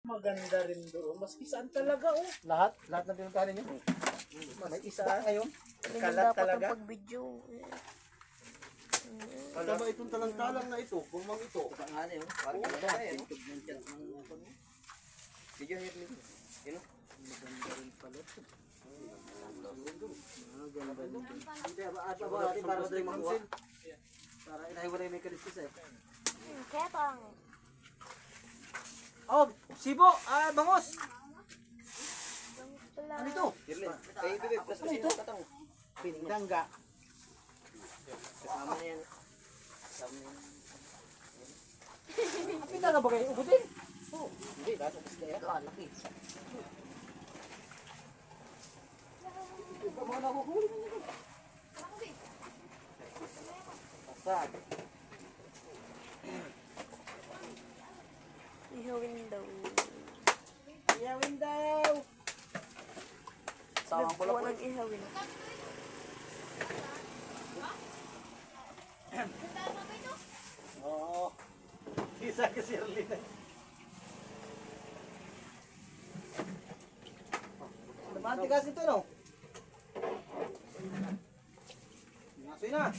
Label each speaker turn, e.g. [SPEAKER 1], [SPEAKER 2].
[SPEAKER 1] Maganda rin doon. Maski saan talaga oh.
[SPEAKER 2] Lahat ng pinuntahan ninyo. May isa ngayon.
[SPEAKER 1] Kalat talaga.
[SPEAKER 3] Pag-video.
[SPEAKER 2] Kaya ba itong talang-talang na ito? Bumang ito.
[SPEAKER 4] Pangano yun? Parang ba? Video here nito. Yun o?
[SPEAKER 2] Maganda rin pala ito. Maganda rin.
[SPEAKER 4] Hindi ba? Asa ba natin para madaling makuha? Para inahiwalay may kaliskis eh.
[SPEAKER 3] Ketang.
[SPEAKER 2] Oh, sibo! Bangos!
[SPEAKER 3] Ano
[SPEAKER 2] ito?
[SPEAKER 4] Eh, bibig. Plus ito? Katang.
[SPEAKER 1] Pinidangga.
[SPEAKER 4] Kasama na yan. Kasama na yan.
[SPEAKER 2] Pinta na ba kayo? Ubutin?
[SPEAKER 4] Oo. Hindi, nasa isda yan. Ah, laki. Ito mga nakuhuli na nito. Pasag.
[SPEAKER 3] Ihawin daw.
[SPEAKER 1] Iyawin daw.
[SPEAKER 4] Sawang pala po.
[SPEAKER 3] Walang ihawin.
[SPEAKER 2] Oo. Isa ka si Erlin. Matigas ito no? Nasoy na.